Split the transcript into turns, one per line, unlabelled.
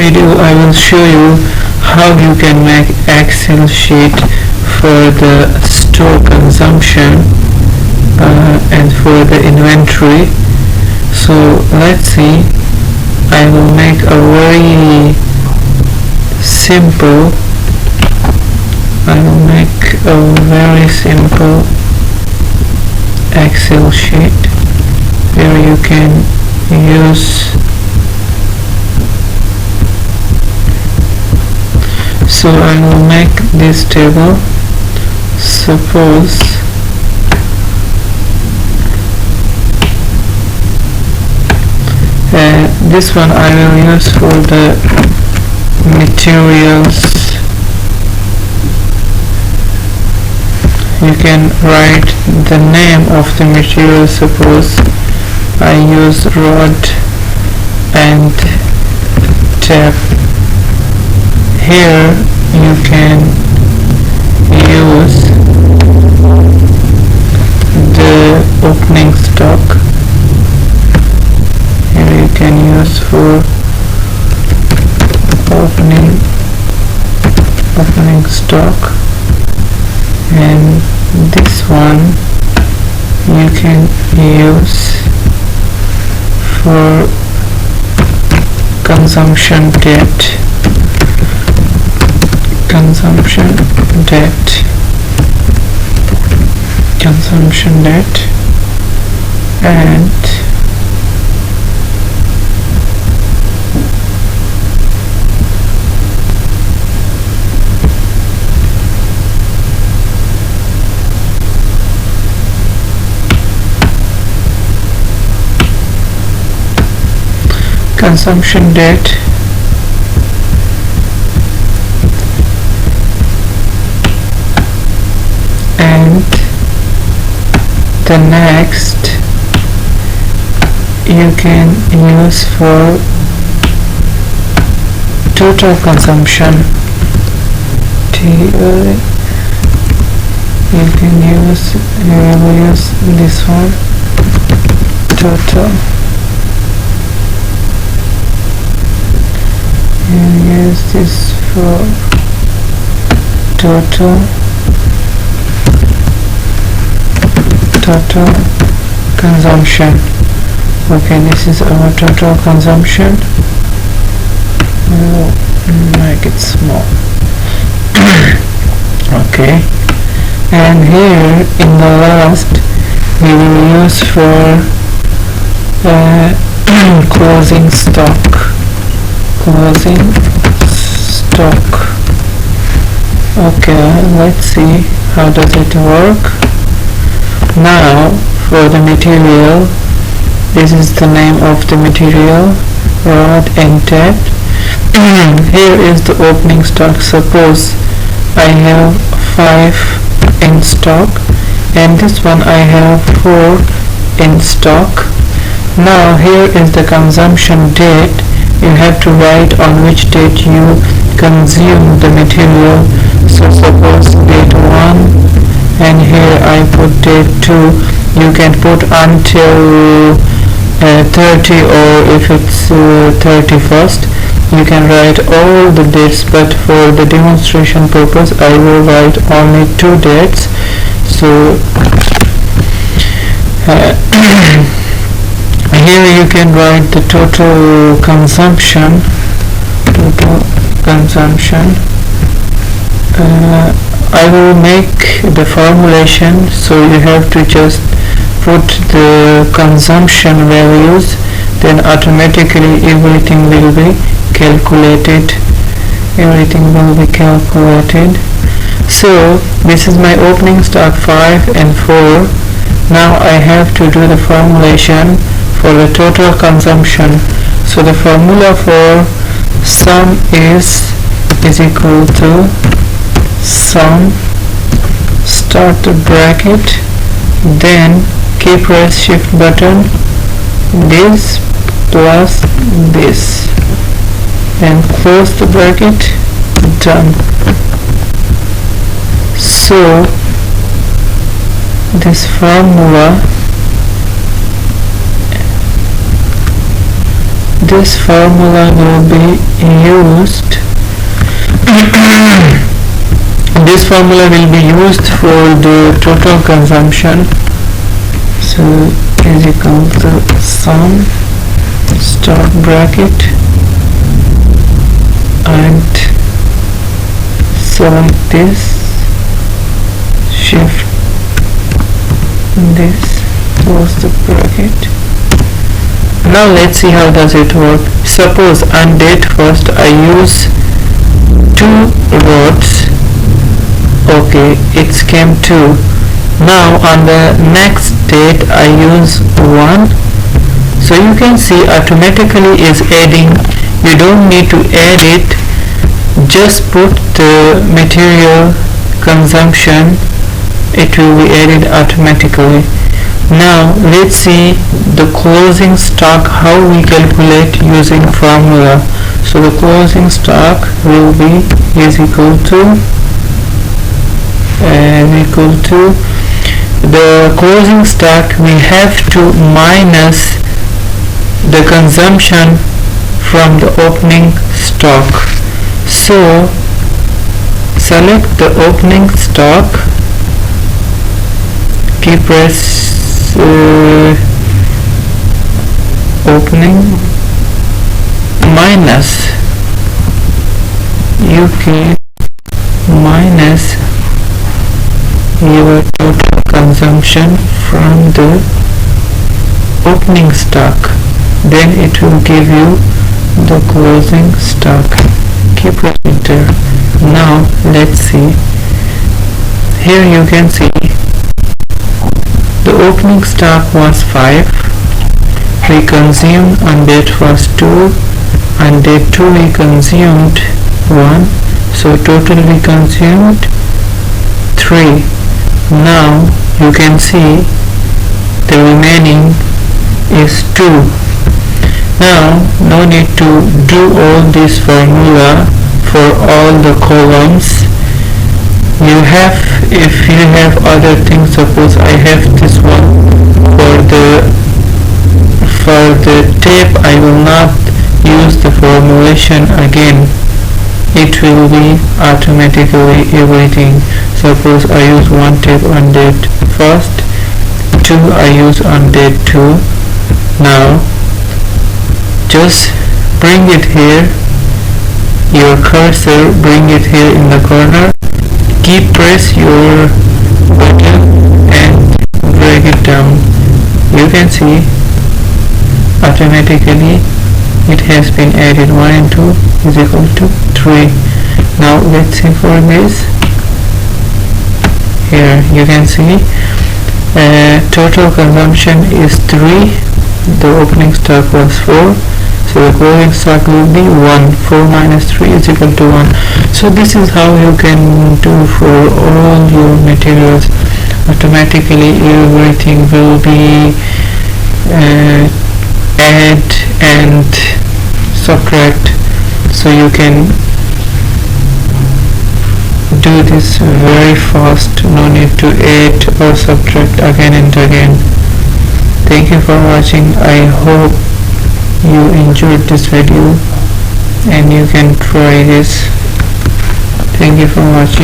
video I will show you how you can make Excel sheet for the store consumption and for the inventory. So let's see. I will make a very simple Excel sheet where you can use. So I will make this table. Suppose this one I will use for the materials. You can write the name of the material. Suppose I use rod and tap. Here you can use the opening stock. Here you can use for opening stock, and this one you can use for consumption date and consumption date and the next you can use for total consumption. You will use this one, total. You use this for total consumption. Okay, this is our total consumption. We'll make it small. Okay, and here in the last we will use for closing stock. Okay, let's see how does it work. Now for the material, this is the name of the material, rod and tap. Here is the opening stock. Suppose I have 5 in stock and this one I have 4 in stock. Now here is the consumption date. You have to write on which date you consume the material. So suppose date 1, and here I put date 2. You can put until 30, or if it's 31st, you can write all the dates, but for the demonstration purpose I will write only 2 dates. So here you can write the total consumption. I will make the formulation, so you have to just put the consumption values, then automatically everything will be calculated. So this is my opening stock 5 and 4. Now I have to do the formulation for the total consumption. So the formula for sum is equal to sum, start the bracket, then key press shift button, this plus this, and close the bracket, done. So this formula this formula will be used this formula will be used for the total consumption. So is equal to sum start bracket and select this, shift this, close the bracket. Now let's see how does it work. Suppose on date first I use 2 rows. Okay, it came 2. Now on the next date I use 1. So you can see automatically is adding. You don't need to add it, just put the material consumption, it will be added automatically. Now let's see the closing stock, how we calculate using formula. So the closing stock will be is equal to the closing stock, we have to minus the consumption from the opening stock. So select the opening stock, key press opening minus UK minus your total consumption from the opening stock, then it will give you the closing stock. Keep it enter. Now let's see. Here you can see the opening stock was 5, we consumed on date first 2, on date 2 we consumed 1, so total we consumed 3. Now you can see the remaining is 2. Now no need to do all this formula for all the columns. You have, if you have other things, suppose I have this one for the tape, I will not use the formulation again, it will be automatically everything. Suppose I use 1 tape on date first, 2 I use on date 2. Now just bring it here, your cursor, bring it here in the corner, keep press your button and drag it down. You can see automatically it has been added. 1 and 2 is equal to 3. Now let's see for this. Here you can see total consumption is 3, the opening stock was 4, so the closing stock will be 1. 4 minus 3 is equal to 1. So this is how you can do for all your materials. Automatically everything will be add and subtract, so you can do this very fast, no need to add or subtract again and again. Thank you for watching. I hope you enjoyed this video and you can try this. Thank you for watching.